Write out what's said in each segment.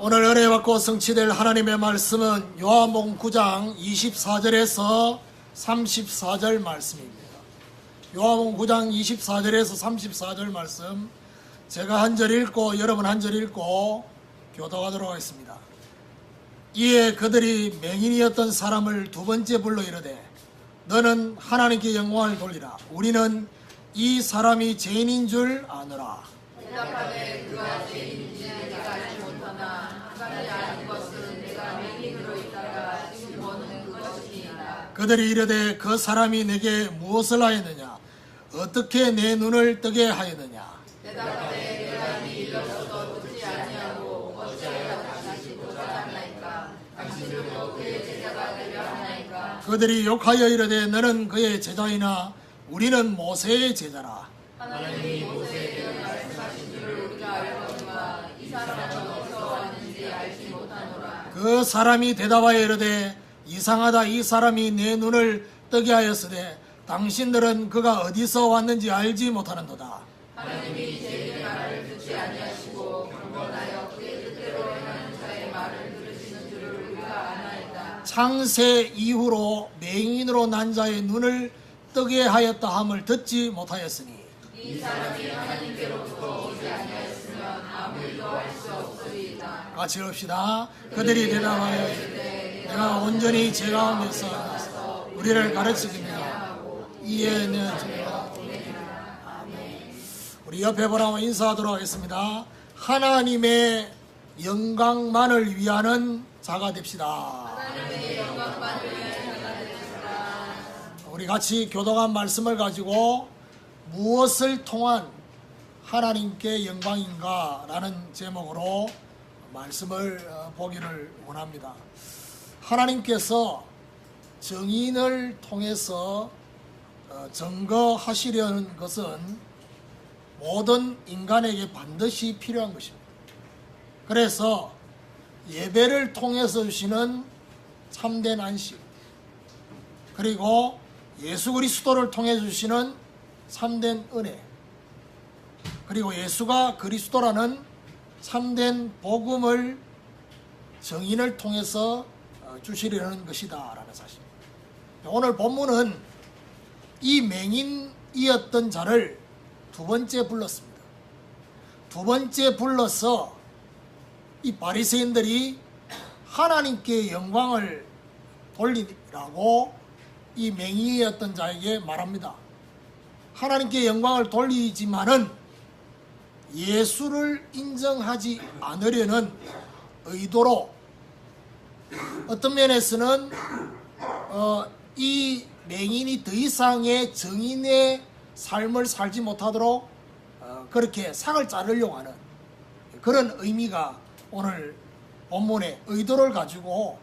오늘 은혜받고 성취될 하나님의 말씀은 요한복음 9장 24절에서 34절 말씀입니다. 요한복음 9장 24절에서 34절 말씀, 제가 한 절 읽고 여러분 한 절 읽고 교독하도록 하겠습니다. 이에 그들이 맹인이었던 사람을 두 번째 불러 이르되 너는 하나님께 영광을 돌리라. 우리는 이 사람이 죄인인 줄 아노라. 대답하되 그가 죄인인지 내가 알지 못하나 그간이 아는 것은 내가 맹인으로 있다가 지금 보는 그것이니이다. 그들이 이르되 그 사람이 내게 무엇을 하였느냐? 어떻게 내 눈을 뜨게 하였느냐? 대답하되 내가 이미 일렀어도 듣지 아니하고 어찌하여 다시 보자 하나이까. 당신들도 그의 제자가 되려 하나이까. 그들이 욕하여 이르되 너는 그의 제자이나 우리는 모세의 제자라. 하나님이 모세에게 말씀하신 줄을 우리가 알거니와 이 사람은 어디서 왔는지 알지 못하노라. 그 사람이 대답하여 이르되 이상하다. 이 사람이 내 눈을 뜨게 하였으되 당신들은 그가 어디서 왔는지 알지 못하는도다. 하나님이 죄인의 말을 듣지 아니하시고 경건하여 그의 뜻대로 행하는 자의 말을 들으시는 줄을 우리가 아나이다. 창세 이후로 맹인으로 난 자의 눈을 뜨게 하였다 함을 듣지 못하였으니 이 사람이 하나님께로부터 오지 아니하였으면 아무 일도 할 수 없으리이다. 같이 읽읍시다. 그들이 대답하여 이르되 내가 온전히 죄 가운데서 우리를 가르치기며 이에는 우리 옆에 보라고 인사하도록 하겠습니다. 하나님의 영광만을 위하는 자가 됩시다. 우리 같이 교독한 말씀을 가지고 무엇을 통한 하나님께 영광인가 라는 제목으로 말씀을 보기를 원합니다. 하나님께서 정인을 통해서 증거하시려는 것은 모든 인간에게 반드시 필요한 것입니다. 그래서 예배를 통해서 주시는 참된 안식, 그리고 예수 그리스도를 통해 주시는 참된 은혜, 그리고 예수가 그리스도라는 참된 복음을 정인을 통해서 주시려는 것이다 라는 사실입니다. 오늘 본문은 이 맹인이었던 자를 두 번째 불렀습니다. 두 번째 불러서 이 바리새인들이 하나님께 영광을 돌리라고 이 맹인이었던 자에게 말합니다. 하나님께 영광을 돌리지만은 예수를 인정하지 않으려는 의도로 어떤 면에서는 이 맹인이 더 이상의 정인의 삶을 살지 못하도록 그렇게 상을 자르려고 하는 그런 의미가 오늘 본문의 의도를 가지고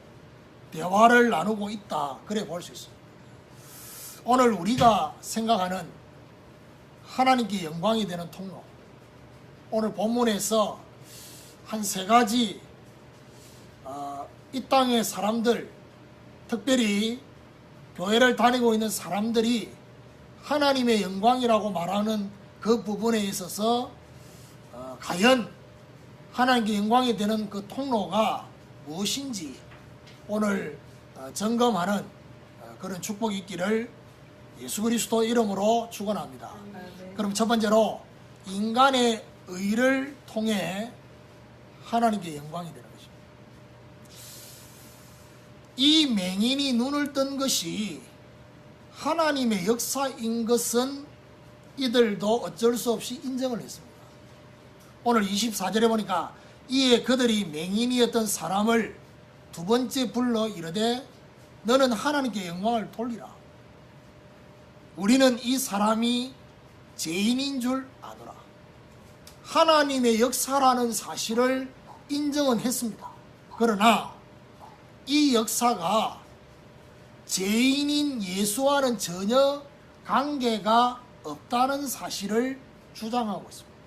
대화를 나누고 있다, 그래 볼 수 있습니다. 오늘 우리가 생각하는 하나님께 영광이 되는 통로, 오늘 본문에서 한 세 가지 이 땅의 사람들, 특별히 교회를 다니고 있는 사람들이 하나님의 영광이라고 말하는 그 부분에 있어서 과연 하나님께 영광이 되는 그 통로가 무엇인지 오늘 점검하는 그런 축복이 있기를 예수 그리스도 이름으로 축원합니다. 그럼 첫 번째로 인간의 의를 통해 하나님께 영광이 되는 것입니다. 이 맹인이 눈을 뜬 것이 하나님의 역사인 것은 이들도 어쩔 수 없이 인정을 했습니다. 오늘 24절에 보니까 이에 그들이 맹인이었던 사람을 두 번째 불러 이르되 너는 하나님께 영광을 돌리라. 우리는 이 사람이 죄인인 줄 아노라. 하나님의 역사라는 사실을 인정은 했습니다. 그러나 이 역사가 죄인인 예수와는 전혀 관계가 없다는 사실을 주장하고 있습니다.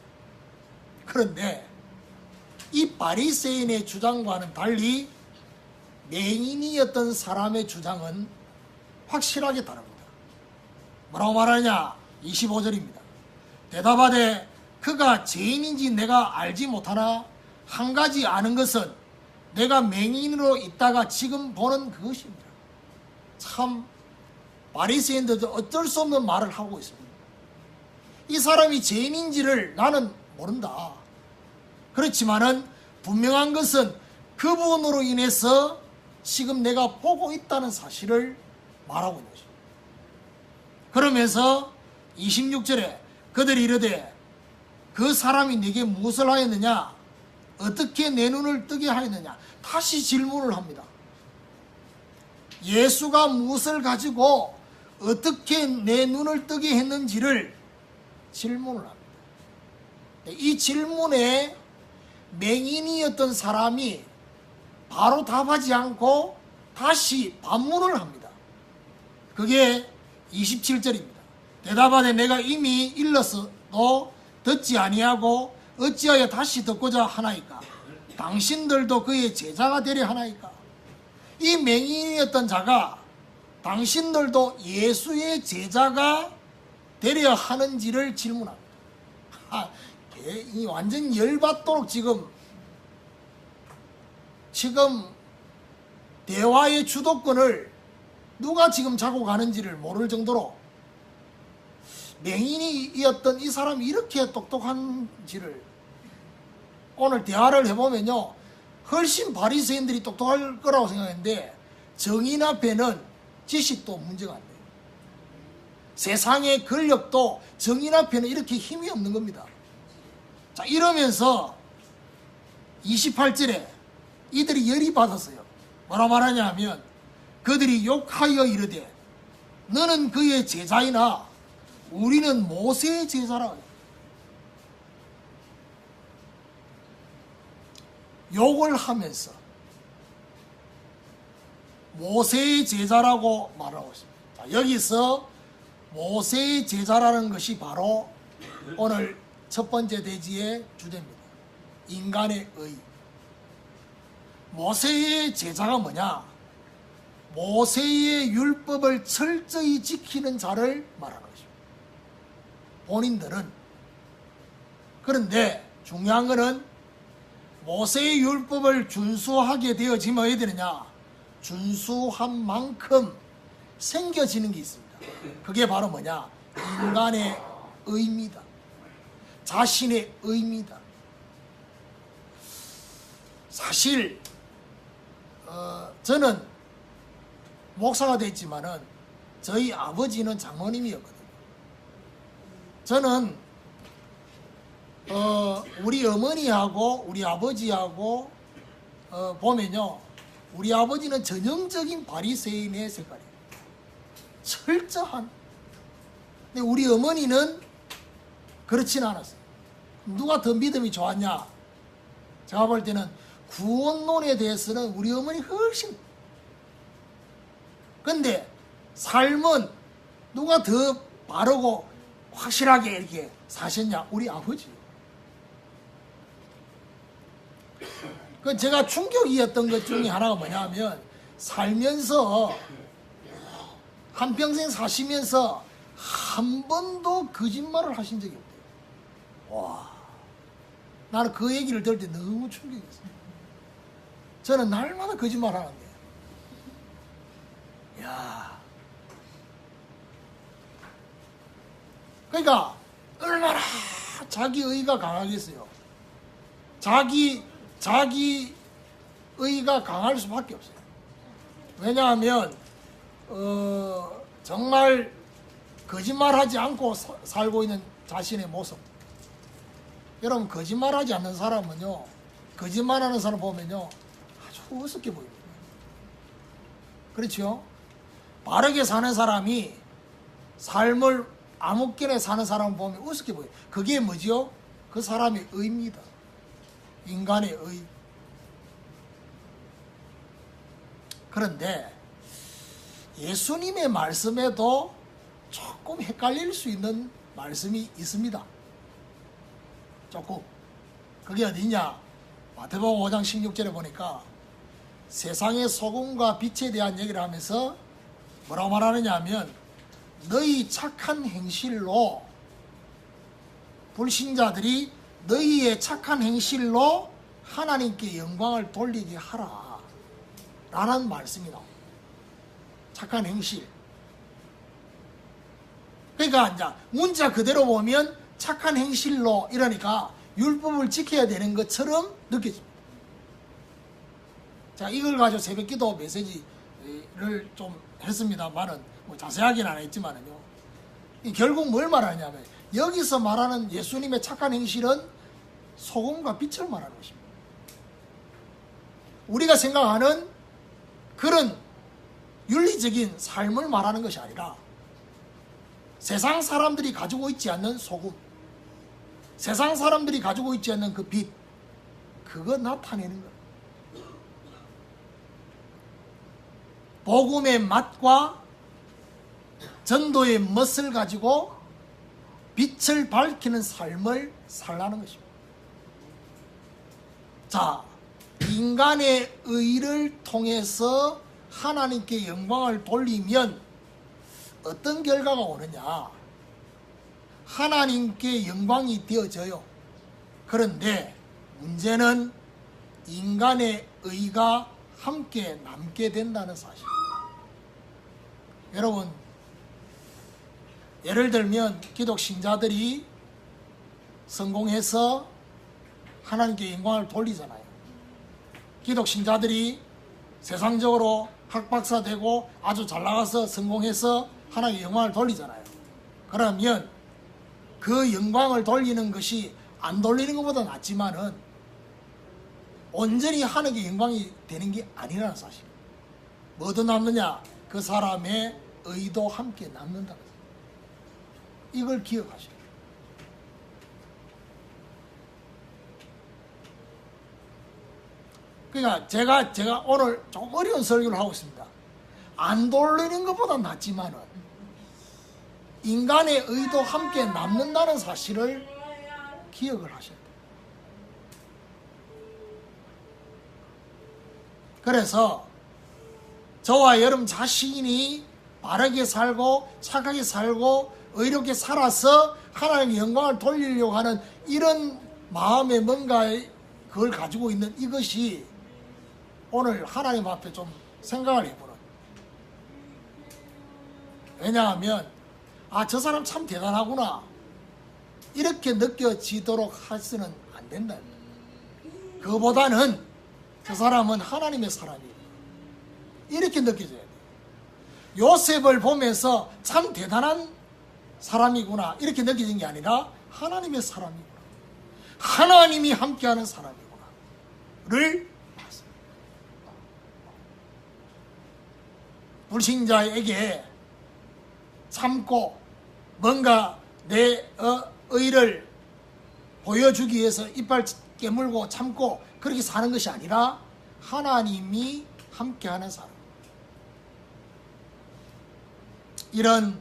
그런데 이 바리새인의 주장과는 달리 맹인이었던 사람의 주장은 확실하게 다릅니다. 뭐라고 말하냐? 25절입니다. 대답하되 그가 죄인인지 내가 알지 못하나 한 가지 아는 것은 내가 맹인으로 있다가 지금 보는 그것입니다. 참 바리새인들도 어쩔 수 없는 말을 하고 있습니다. 이 사람이 죄인인지를 나는 모른다. 그렇지만은 분명한 것은 그분으로 인해서 지금 내가 보고 있다는 사실을 말하고 있는 것입니다. 그러면서 26절에 그들이 이르되 그 사람이 네게 무엇을 하였느냐, 어떻게 내 눈을 뜨게 하였느냐, 다시 질문을 합니다. 예수가 무엇을 가지고 어떻게 내 눈을 뜨게 했는지를 질문을 합니다. 이 질문에 맹인이었던 사람이 바로 답하지 않고 다시 반문을 합니다. 그게 27절입니다. 대답하되 내가 이미 일렀어도 듣지 아니하고 어찌하여 다시 듣고자 하나이까? 당신들도 그의 제자가 되려 하나이까? 이 맹인이었던 자가 당신들도 예수의 제자가 되려 하는지를 질문합니다. 이 완전 열받도록 지금 대화의 주도권을 누가 지금 잡고 가는지를 모를 정도로 맹인이었던 이 사람이 이렇게 똑똑한지를 오늘 대화를 해보면요, 훨씬 바리새인들이 똑똑할 거라고 생각했는데 정인 앞에는 지식도 문제가 안 돼요. 세상의 권력도 정인 앞에는 이렇게 힘이 없는 겁니다. 자, 이러면서 28절에 이들이 열이 받았어요. 뭐라 말하냐 하면 그들이 욕하여 이르되 너는 그의 제자이나 우리는 모세의 제자라. 욕을 하면서 모세의 제자라고 말하고 있습니다. 자, 여기서 모세의 제자라는 것이 바로 오늘 첫 번째 대지의 주제입니다. 인간의 의. 모세의 제자가 뭐냐? 모세의 율법을 철저히 지키는 자를 말하는 것입니다. 본인들은. 그런데 중요한 것은 모세의 율법을 준수하게 되어지면 어떻게 되느냐? 준수한 만큼 생겨지는 게 있습니다. 그게 바로 뭐냐? 인간의 의입니다. 자신의 의입니다. 사실 저는 목사가 됐지만은 저희 아버지는 장로님이었거든요. 저는 우리 어머니하고 우리 아버지하고 보면요, 우리 아버지는 전형적인 바리새인의 색깔이에요. 철저한. 근데 우리 어머니는 그렇진 않았어요. 누가 더 믿음이 좋았냐? 제가 볼 때는 구원론에 대해서는 우리 어머니 훨씬. 근데 삶은 누가 더 바르고 확실하게 이렇게 사셨냐? 우리 아버지. 그 제가 충격이었던 것 중에 하나가 뭐냐면 살면서 한평생 사시면서 한 번도 거짓말을 하신 적이 없대요. 와, 나는 그 얘기를 들을 때 너무 충격이었어요. 저는 날마다 거짓말 하는데, 야, 그러니까 얼마나 자기 의가 강하겠어요. 자기 의가 강할 수밖에 없어요. 왜냐하면 정말 거짓말하지 않고 살고 있는 자신의 모습. 여러분, 거짓말하지 않는 사람은요, 거짓말하는 사람 보면요 아주 우습게 보입니다. 그렇죠? 바르게 사는 사람이 삶을 아무렇게나 사는 사람을 보면 우습게 보여요. 그게 뭐죠? 그 사람의 의입니다. 인간의 의. 그런데 예수님의 말씀에도 조금 헷갈릴 수 있는 말씀이 있습니다. 조금. 그게 어디냐? 마태복음 5장 16절에 보니까 세상의 소금과 빛에 대한 얘기를 하면서 뭐라고 말하느냐 하면 너희 착한 행실로, 불신자들이 너희의 착한 행실로 하나님께 영광을 돌리게 하라 라는 말씀이 나옵니다. 착한 행실. 그러니까 이제 문자 그대로 보면 착한 행실로 이러니까 율법을 지켜야 되는 것처럼 느껴집니다. 자, 이걸 가지고 새벽기도 메시지를 좀 했습니다만은 뭐 자세하게는 안 했지만은요. 결국 뭘 말하냐면 여기서 말하는 예수님의 착한 행실은 소금과 빛을 말하는 것입니다. 우리가 생각하는 그런 윤리적인 삶을 말하는 것이 아니라 세상 사람들이 가지고 있지 않는 소금, 세상 사람들이 가지고 있지 않는 그 빛, 그거 나타내는 거예요. 복음의 맛과 전도의 멋을 가지고 빛을 밝히는 삶을 살라는 것입니다. 자, 인간의 의를 통해서 하나님께 영광을 돌리면 어떤 결과가 오느냐? 하나님께 영광이 되어져요. 그런데 문제는 인간의 의가 함께 남게 된다는 사실. 여러분, 예를 들면 기독 신자들이 성공해서 하나님께 영광을 돌리잖아요. 기독 신자들이 세상적으로 학박사 되고 아주 잘 나가서 성공해서 하나님께 영광을 돌리잖아요. 그러면 그 영광을 돌리는 것이 안 돌리는 것보다 낫지만은 온전히 하나님께 영광이 되는 게 아니라는 사실. 뭐도 남느냐? 그 사람의 의도 함께 남는다는 사실. 이걸 기억하셔야 돼요. 그러니까 제가 오늘 좀 어려운 설교를 하고 있습니다. 안 돌리는 것보다 낫지만은 인간의 의도 함께 남는다는 사실을 기억을 하셔야 돼요. 그래서 저와 여러분 자신이 바르게 살고 착하게 살고 의롭게 살아서 하나님의 영광을 돌리려고 하는 이런 마음의 뭔가 그걸 가지고 있는 이것이 오늘 하나님 앞에 좀 생각을 해보는. 왜냐하면 저 사람 참 대단하구나 이렇게 느껴지도록 해서는 안 된다. 그보다는 저 사람은 하나님의 사람이에요. 이렇게 느껴져야 돼요. 요셉을 보면서 참 대단한 사람이구나 이렇게 느껴진 게 아니라 하나님의 사람이구나, 하나님이 함께하는 사람이구나를 봤습니다. 불신자에게 참고 뭔가 내 의를 보여주기 위해서 이빨 깨물고 참고 그렇게 사는 것이 아니라 하나님이 함께하는 사람. 이런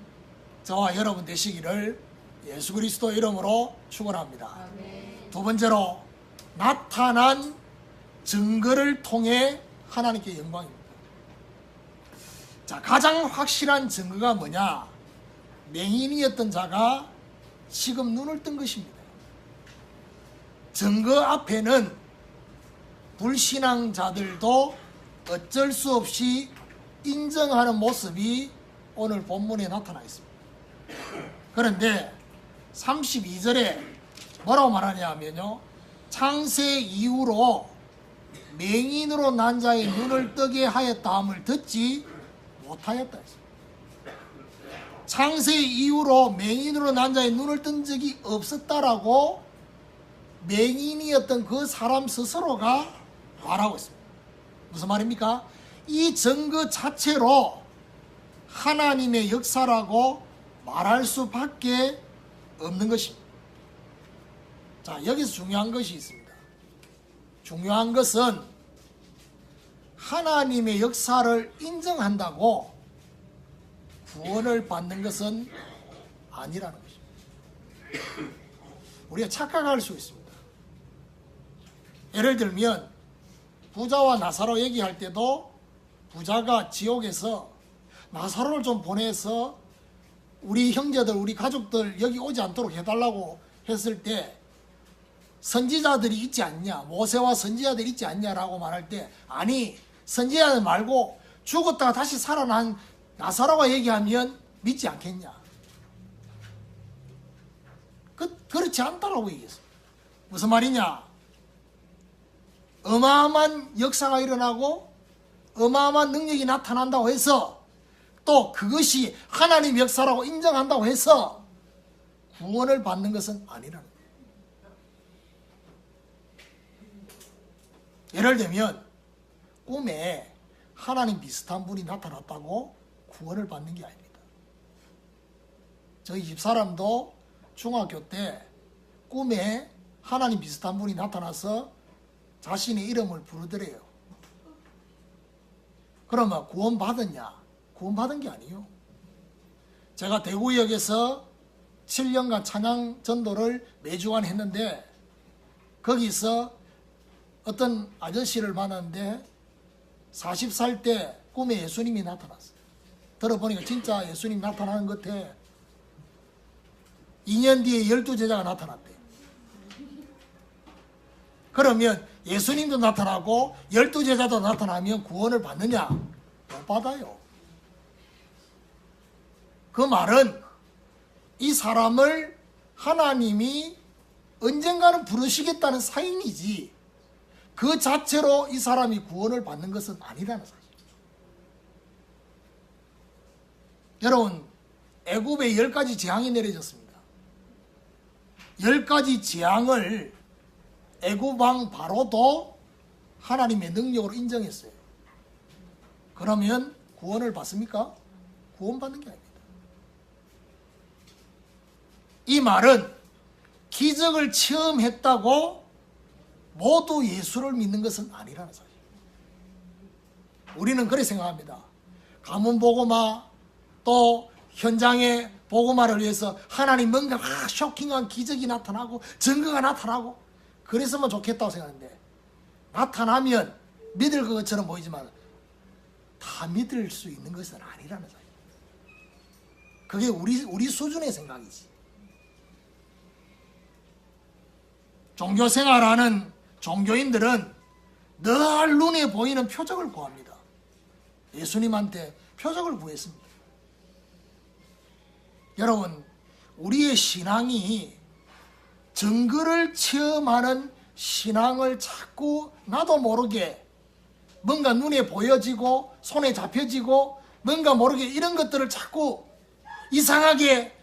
저와 여러분 되시기를 예수 그리스도 이름으로 축원합니다. 아멘. 두 번째로 나타난 증거를 통해 하나님께 영광입니다. 자, 가장 확실한 증거가 뭐냐? 맹인이었던 자가 지금 눈을 뜬 것입니다. 증거 앞에는 불신앙자들도 어쩔 수 없이 인정하는 모습이 오늘 본문에 나타나 있습니다. 그런데 32절에 뭐라고 말하냐면요, 창세 이후로 맹인으로 난 자의 눈을 뜨게 하였다함을 듣지 못하였다 했습니다. 창세 이후로 맹인으로 난 자의 눈을 뜬 적이 없었다라고 맹인이었던 그 사람 스스로가 말하고 있습니다. 무슨 말입니까? 이 증거 자체로 하나님의 역사라고 말할 수밖에 없는 것입니다. 자, 여기서 중요한 것이 있습니다. 중요한 것은 하나님의 역사를 인정한다고 구원을 받는 것은 아니라는 것입니다. 우리가 착각할 수 있습니다. 예를 들면 부자와 나사로 얘기할 때도 부자가 지옥에서 나사로를 좀 보내서 우리 형제들 우리 가족들 여기 오지 않도록 해달라고 했을 때 선지자들이 있지 않냐, 모세와 선지자들이 있지 않냐라고 말할 때, 아니 선지자들 말고 죽었다가 다시 살아난 나사로가 얘기하면 믿지 않겠냐. 그렇지 않다라고 얘기했어요. 무슨 말이냐, 어마어마한 역사가 일어나고 어마어마한 능력이 나타난다고 해서 또 그것이 하나님 역사라고 인정한다고 해서 구원을 받는 것은 아니라는 거예요. 예를 들면 꿈에 하나님 비슷한 분이 나타났다고 구원을 받는 게 아닙니다. 저희 집사람도 중학교 때 꿈에 하나님 비슷한 분이 나타나서 자신의 이름을 부르더래요. 그러면 구원 받았냐? 구원 받은 게 아니에요. 제가 대구역에서 7년간 찬양 전도를 매주간 했는데 거기서 어떤 아저씨를 만났는데 40살 때 꿈에 예수님이 나타났어요. 들어보니까 진짜 예수님 나타나는 것 같아. 2년 뒤에 12제자가 나타났대. 그러면 예수님도 나타나고 12제자도 나타나면 구원을 받느냐? 못 받아요. 그 말은 이 사람을 하나님이 언젠가는 부르시겠다는 사인이지 그 자체로 이 사람이 구원을 받는 것은 아니라는 사실. 여러분, 애굽에 10가지 재앙이 내려졌습니다. 10가지 재앙을 애굽 왕 바로도 하나님의 능력으로 인정했어요. 그러면 구원을 받습니까? 구원받는 게 아닙니다. 이 말은 기적을 체험했다고 모두 예수를 믿는 것은 아니라는 사실. 우리는 그렇게 생각합니다. 가문 복음화 또 현장의 복음화를 위해서 하나님 뭔가 쇼킹한 기적이 나타나고 증거가 나타나고 그랬으면 좋겠다고 생각하는데 나타나면 믿을 것처럼 보이지만 다 믿을 수 있는 것은 아니라는 사실. 그게 우리 수준의 생각이지. 종교생활하는 종교인들은 늘 눈에 보이는 표적을 구합니다. 예수님한테 표적을 구했습니다. 여러분, 우리의 신앙이 증거를 체험하는 신앙을 자꾸 나도 모르게 뭔가 눈에 보여지고 손에 잡혀지고 뭔가 모르게 이런 것들을 자꾸 이상하게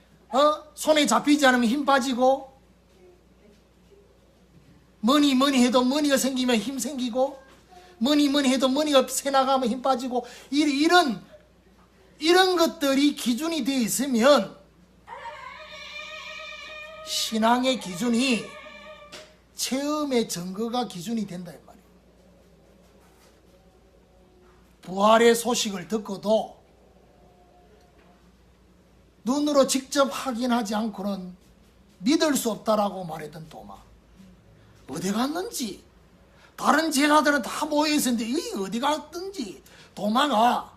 손에 잡히지 않으면 힘 빠지고 뭐니 해도 머니가 생기면 힘 생기고 뭐니 해도 머니가 새 나가면 힘 빠지고 이런 것들이 기준이 되어 있으면 신앙의 기준이 체험의 증거가 기준이 된다 이 말이에요. 부활의 소식을 듣고도 눈으로 직접 확인하지 않고는 믿을 수 없다라고 말했던 도마. 어디 갔는지 다른 제자들은 다 모여 있었는데 이 어디 갔든지 도마가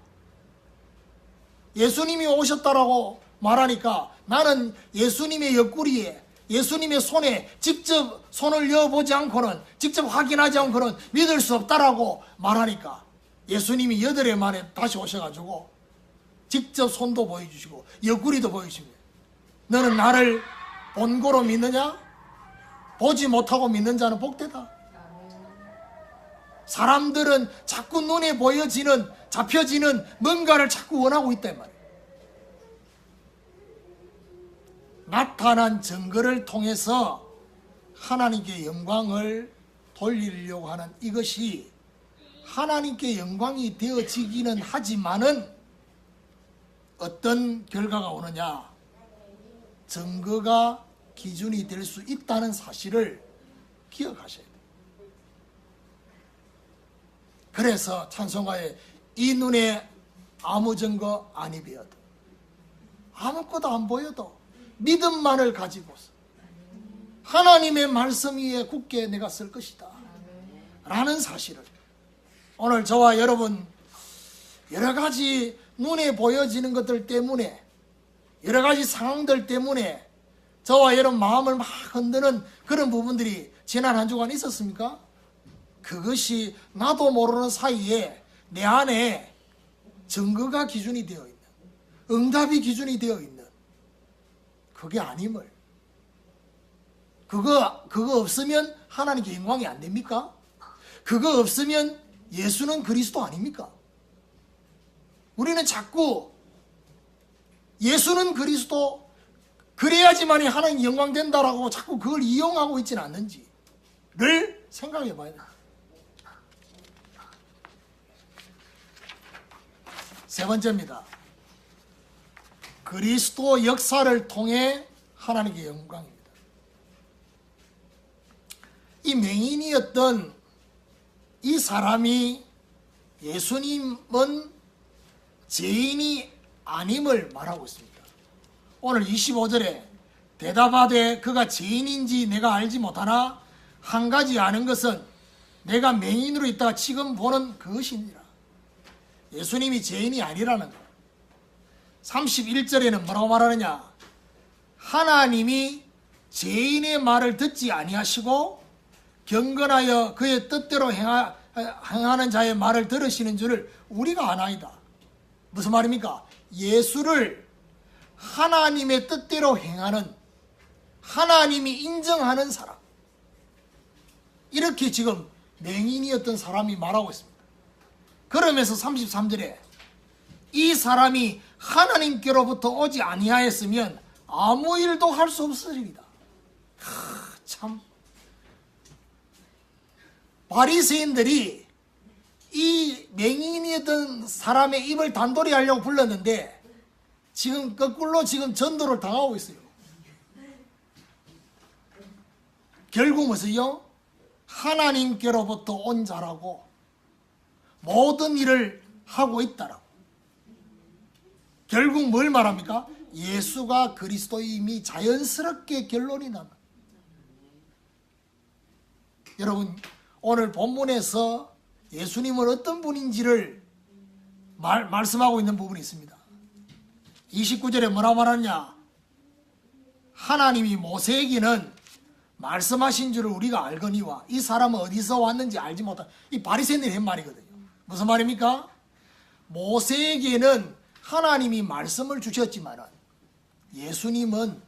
예수님이 오셨다라고 말하니까 나는 예수님의 옆구리에 예수님의 손에 직접 손을 넣어보지 않고는 직접 확인하지 않고는 믿을 수 없다라고 말하니까 예수님이 8일 만에 다시 오셔가지고 직접 손도 보여주시고 옆구리도 보여주십니다. 너는 나를 본고로 믿느냐? 보지 못하고 믿는 자는 복되다. 사람들은 자꾸 눈에 보여지는 잡혀지는 뭔가를 자꾸 원하고 있단 말이에요. 나타난 증거를 통해서 하나님께 영광을 돌리려고 하는 이것이 하나님께 영광이 되어지기는 하지만은 어떤 결과가 오느냐? 증거가 기준이 될 수 있다는 사실을 기억하셔야 돼요. 그래서 찬송가에 이 눈에 아무 증거 아니 배어도 아무것도 안 보여도 믿음만을 가지고서 하나님의 말씀 위에 굳게 내가 쓸 것이다 라는 사실을 오늘 저와 여러분 여러 가지 눈에 보여지는 것들 때문에 여러 가지 상황들 때문에 저와 여러분 마음을 막 흔드는 그런 부분들이 지난 한 주간 있었습니까? 그것이 나도 모르는 사이에 내 안에 증거가 기준이 되어 있는, 응답이 기준이 되어 있는 그게 아님을, 그거 없으면 하나님께 영광이 안 됩니까? 그거 없으면 예수는 그리스도 아닙니까? 우리는 자꾸 예수는 그리스도, 그래야지만이 하나님 영광 된다라고 자꾸 그걸 이용하고 있지는 않는지를 생각해 봐야 됩니다. 세 번째입니다. 그리스도 역사를 통해 하나님께 영광입니다. 이 맹인이었던 이 사람이 예수님은 죄인이 아님을 말하고 있습니다. 오늘 25절에 대답하되 그가 죄인인지 내가 알지 못하나 한 가지 아는 것은 내가 맹인으로 있다가 지금 보는 그것이니라. 예수님이 죄인이 아니라는 거예요. 31절에는 뭐라고 말하느냐? 하나님이 죄인의 말을 듣지 아니하시고 경건하여 그의 뜻대로 행하는 자의 말을 들으시는 줄을 우리가 아나이다. 무슨 말입니까? 예수를 하나님의 뜻대로 행하는, 하나님이 인정하는 사람, 이렇게 지금 맹인이었던 사람이 말하고 있습니다. 그러면서 33절에 이 사람이 하나님께로부터 오지 아니하였으면 아무 일도 할 수 없으리이다. 참, 바리새인들이 이 맹인이었던 사람의 입을 단돌이 하려고 불렀는데 지금 거꾸로 지금 전도를 당하고 있어요. 결국 무엇이요? 하나님께로부터 온 자라고 모든 일을 하고 있다라고. 결국 뭘 말합니까? 예수가 그리스도임이 자연스럽게 결론이 납니다. 여러분, 오늘 본문에서 예수님은 어떤 분인지를 말씀하고 있는 부분이 있습니다. 29절에 뭐라고 말하느냐? 하나님이 모세에게는 말씀하신 줄을 우리가 알거니와 이 사람은 어디서 왔는지 알지 못한, 이 바리새인들이 한 말이거든요. 무슨 말입니까? 모세에게는 하나님이 말씀을 주셨지만 예수님은,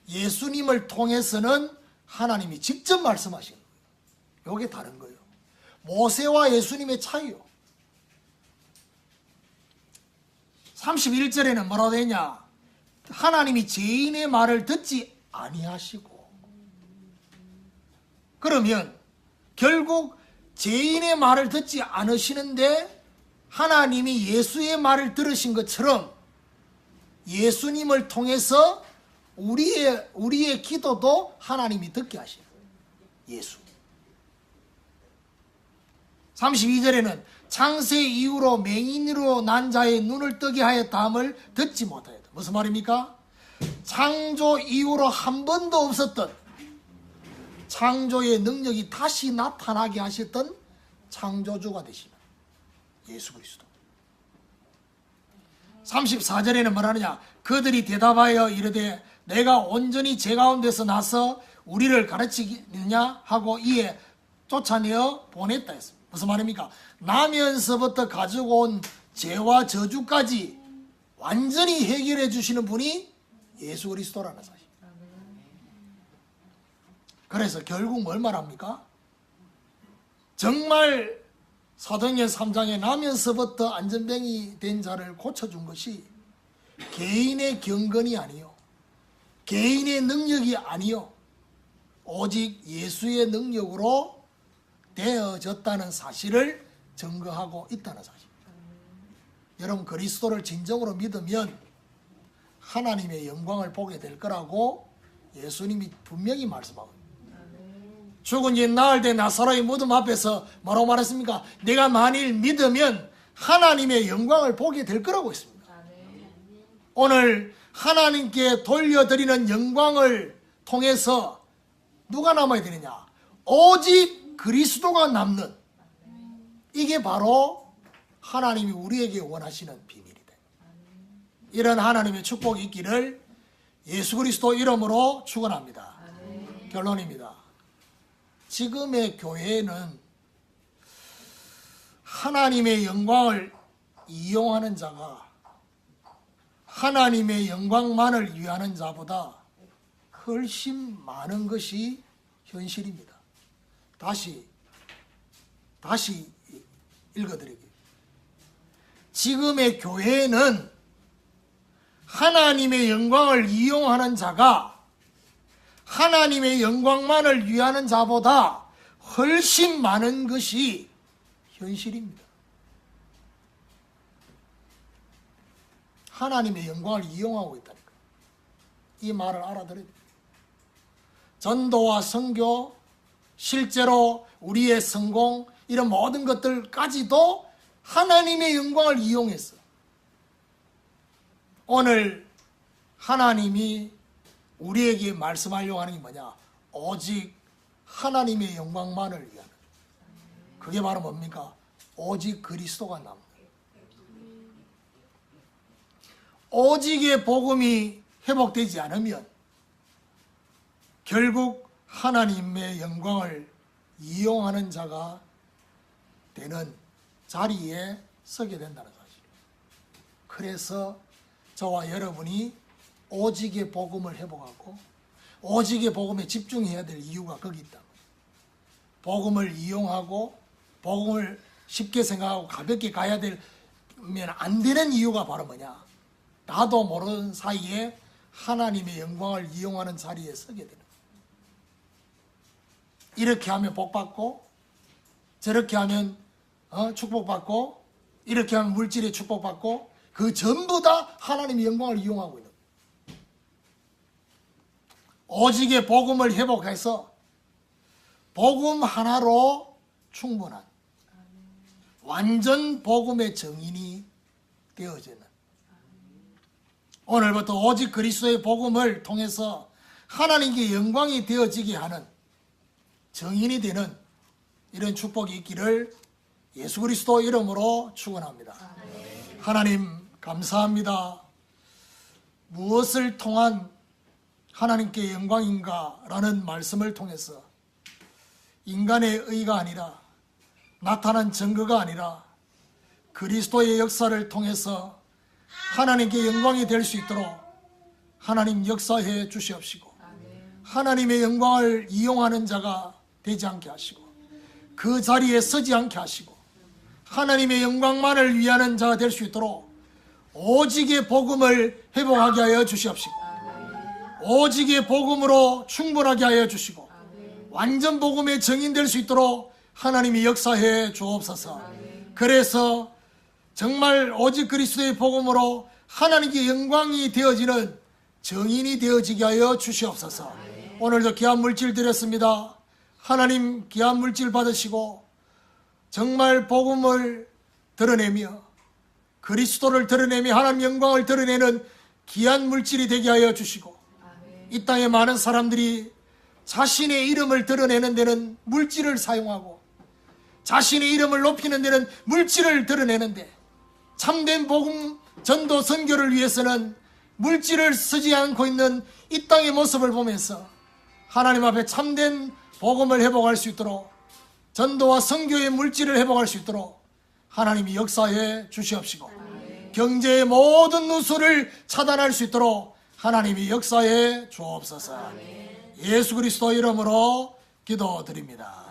예수님을 통해서는 하나님이 직접 말씀하시는 거예요. 이게 다른 거예요. 모세와 예수님의 차이요. 31절에는 뭐라고 되냐? 하나님이 죄인의 말을 듣지 아니하시고. 그러면 결국 죄인의 말을 듣지 않으시는데 하나님이 예수의 말을 들으신 것처럼 예수님을 통해서 우리의 기도도 하나님이 듣게 하시는 거예요. 예수. 32절에는 창세 이후로 맹인으로 난 자의 눈을 뜨게 하였다함을 듣지 못하였다. 무슨 말입니까? 창조 이후로 한 번도 없었던 창조의 능력이 다시 나타나게 하셨던 창조주가 되시는 예수 그리스도. 34절에는 뭐라느냐? 그들이 대답하여 이르되 내가 온전히 제 가운데서 나서 우리를 가르치느냐 하고 이에 쫓아내어 보냈다 했습니다. 무슨 말입니까? 나면서부터 가지고 온 죄와 저주까지 완전히 해결해 주시는 분이 예수 그리스도라는 사실. 그래서 결국 뭘 말합니까? 정말 사도행전 3장에 나면서부터 안전병이 된 자를 고쳐준 것이 개인의 경건이 아니요, 개인의 능력이 아니요, 오직 예수의 능력으로 되어졌다는 사실을 증거하고 있다는 사실. 여러분, 그리스도를 진정으로 믿으면 하나님의 영광을 보게 될 거라고 예수님이 분명히 말씀하고 있습니다. 죽은 지 나흘 된 나사로의 무덤 앞에서 뭐라고 말했습니까? 내가 만일 믿으면 하나님의 영광을 보게 될 거라고 했습니다. 오늘 하나님께 돌려드리는 영광을 통해서 누가 남아야 되느냐? 오직 그리스도가 남는, 이게 바로 하나님이 우리에게 원하시는 비밀이다. 이런 하나님의 축복이 있기를 예수 그리스도 이름으로 축원합니다. 결론입니다. 지금의 교회에는 하나님의 영광을 이용하는 자가 하나님의 영광만을 위하는 자보다 훨씬 많은 것이 현실입니다. 다시 읽어드릴게요. 지금의 교회에는 하나님의 영광을 이용하는 자가 하나님의 영광만을 위하는 자보다 훨씬 많은 것이 현실입니다. 하나님의 영광을 이용하고 있다니까. 이 말을 알아들어야 돼요. 전도와 선교, 실제로 우리의 성공, 이런 모든 것들까지도 하나님의 영광을 이용했어. 오늘 하나님이 우리에게 말씀하려고 하는 게 뭐냐? 오직 하나님의 영광만을 위하는. 그게 바로 뭡니까? 오직 그리스도가 남는. 오직의 복음이 회복되지 않으면 결국 하나님의 영광을 이용하는 자가 되는 자리에 서게 된다는 사실. 그래서 저와 여러분이 오직의 복음을 회복하고 오직의 복음에 집중해야 될 이유가 거기 있다. 복음을 이용하고 복음을 쉽게 생각하고 가볍게 가야 되면 안 되는 이유가 바로 뭐냐? 나도 모르는 사이에 하나님의 영광을 이용하는 자리에 서게 되는 거예요. 이렇게 하면 복받고 저렇게 하면 축복받고 이렇게 하면 물질에 축복받고 그 전부 다 하나님의 영광을 이용하고 있는 거예요. 오직의 복음을 회복해서 복음 하나로 충분한 완전 복음의 정인이 되어지는 오늘부터 오직 그리스도의 복음을 통해서 하나님께 영광이 되어지게 하는 정인이 되는 이런 축복이 있기를 예수 그리스도 이름으로 축원합니다. 하나님 감사합니다. 무엇을 통한 하나님께 영광인가 라는 말씀을 통해서 인간의 의가 아니라 나타난 증거가 아니라 그리스도의 역사를 통해서 하나님께 영광이 될 수 있도록 하나님 역사해 주시옵시고 하나님의 영광을 이용하는 자가 되지 않게 하시고 그 자리에 서지 않게 하시고 하나님의 영광만을 위하는 자가 될 수 있도록 오직의 복음을 회복하게 하여 주시옵시고 오직의 복음으로 충분하게 하여 주시고 완전 복음의 정인될 수 있도록 하나님이 역사해 주옵소서. 그래서 정말 오직 그리스도의 복음으로 하나님께 영광이 되어지는 정인이 되어지게 하여 주시옵소서. 오늘도 귀한 물질 드렸습니다. 하나님 귀한 물질 받으시고 정말 복음을 드러내며 그리스도를 드러내며 하나님 영광을 드러내는 귀한 물질이 되게 하여 주시고 이 땅에 많은 사람들이 자신의 이름을 드러내는 데는 물질을 사용하고 자신의 이름을 높이는 데는 물질을 드러내는데 참된 복음 전도 선교를 위해서는 물질을 쓰지 않고 있는 이 땅의 모습을 보면서 하나님 앞에 참된 복음을 회복할 수 있도록 전도와 선교의 물질을 회복할 수 있도록 하나님이 역사해 주시옵시고 경제의 모든 누수를 차단할 수 있도록 하나님이 역사해 주옵소서. 예수 그리스도 이름으로 기도드립니다.